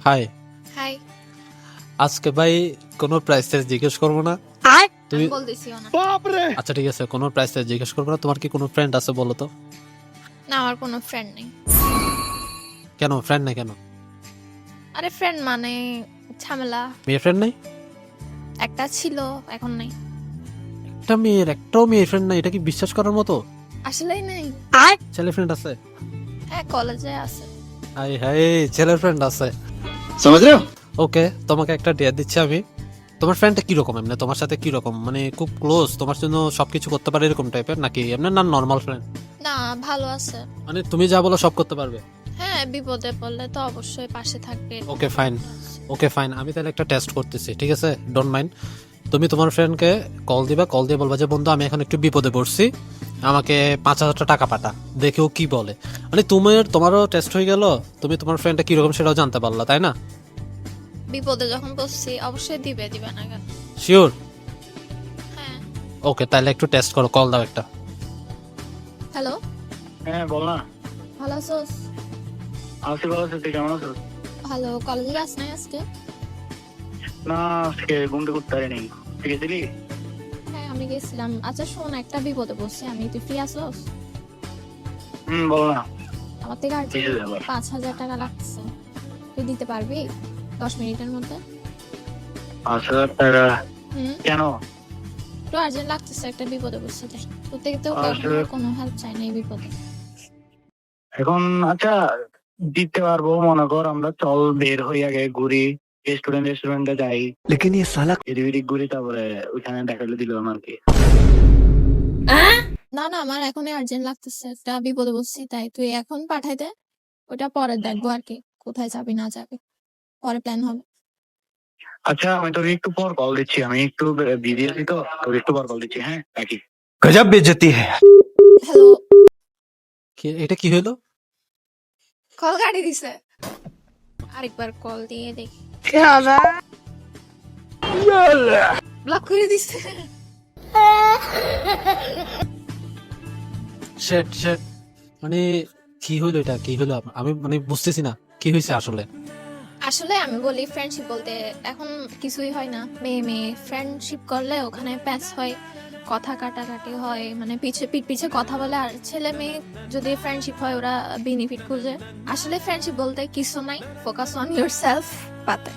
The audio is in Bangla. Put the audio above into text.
হাই। হাই। আজকে ভাই কোনো প্রাইস জিজ্ঞেস করবো না। তুমি আমি বলতেছিও না। আচ্ছা ঠিক আছে, কোনো প্রাইস জিজ্ঞেস করবো না। তোমার কি কোনো ফ্রেন্ড আছে বলো তো? না, আমার কোনো ফ্রেন্ড নেই। কেন ফ্রেন্ড নাই কেন? আরে ফ্রেন্ড মানে ঝামেলা। মেয়ে ফ্রেন্ড নাই? একটা ছিল, এখন নেই। একটাও মেয়ে ফ্রেন্ড নাই? এটা কি বিশ্বাস করার মতো? আসলেই নেই। ছেলে ফ্রেন্ড আছে? হ্যাঁ, কলেজে আছে। হাই হাই, ছেলের ফ্রেন্ড আছে। समझ रहे हो? ওকে, তোমাকে একটা ডেট দিচ্ছি আমি। তোমার ফ্রেন্ডটা কিরকম, এমনি তোমার সাথে কিরকম, মানে খুব ক্লোজ, তোমার জন্য সবকিছু করতে পারে এরকম টাইপের, নাকি এমনি না নর্মাল ফ্রেন্ড? না, ভালো আছে। মানে তুমি যা বলো সব করতে পারবে? হ্যাঁ, বিপদে পড়লে তো অবশ্যই পাশে থাকবে। ওকে ফাইন, ওকে ফাইন, আমি তাহলে একটা টেস্ট করতেছি, ঠিক আছে? Don't mind. তুমি তোমার ফ্রেন্ডকে কল দিবা, কল দিয়ে বলবা যে বন্ধু আমি এখন একটু বিপদে পড়ছি, আমাকে 5,000 টাকা পাঠা। দেখেও কি বলে। মানে তোমারও টেস্ট হয়ে গেল, তুমি তোমার ফ্রেন্ডটা কিরকম সেটাও জানতে পারলা, তাই না? বিপদে যখন পড়ছি অবশ্যই দিবে না কেন? শিওর? হ্যাঁ। ওকে, তাহলে একটু টেস্ট করো, কল দাও একটা। হ্যালো, হ্যাঁ বল না। ভালো আছোস? আছি ভালো আছি, তুই কেমন আছিস? ভালো। কলেজে যাস নাই আজকে? না, আজকে ঘুম থেকে উঠতে পারিনি। তুই গেছিলি? হ্যাঁ, আমি গেছিলাম। আচ্ছা শোন, একটা বিপদে পড়ছি আমি, তুই ফ্রি আছোস? বল না। আমার থেকে আর কিছু ব্যাপার। 5,000 টাকা লাগছে, তুই দিতে পারবি 10 মিনিটের মধ্যে? 5,000 টাকা? হুম, কেন? একটু আর্জেন্ট লাগতেছে, একটা বিপদে পড়ছি তাই। তোর থেকে তো আসলে কোনো হেল্প চাই না এই বিপদে। এখন আচ্ছা দিতে পারবো, মনে কর আমরা চল বের হই আগে ঘুরি, রেস্টুরেন্টে যাই, लेकिन ये साला এদিক ওদিক ঘুরি, তারপরে ওইখানে দেখালে দিলাম আর কি। না না, আমার এখনই আর্জেন্ট লাগতেছে, একটা বিপদে পড়ছি তাই। তুই এখন পাঠাই দে, ওটা পরে দেখবো আর কি, কোথায় যাবি না যাবি পরে প্ল্যান হবে। আচ্ছা আমি তোকে একটু পর কল দিচ্ছি, আমি একটু বিজি আছি তো, তোকে একটু পর কল দিচ্ছি, হ্যাঁ রাখি। गजब बेइज्जती है। হ্যালো, এটা কি হলো? কল কাটি দিছে। আরেকবার কল দিয়ে দেখি। ব্লক করে দিছে। শেট শেট, মানে কি হলো এটা, কি হলো? আমি মানে বুঝতেছি না কি হয়েছে আসলে। আসলে আমি বলি, ফ্রেন্ডশিপ বলতে এখন কিছুই হয় না। মেয়ে মেয়ে ফ্রেন্ডশিপ করলে ওখানে প্যাচ হয়, কথা কাটাকাটি হয়, মানে পিঠ পিছে কথা বলে। আর ছেলে মেয়ে যদি ফ্রেন্ডশিপ হয় ওরা বেনিফিট খুঁজে। আসলে ফ্রেন্ডশিপ বলতে কিছু নাই, ফোকাস অন ইয়োর সেলফ পাতে।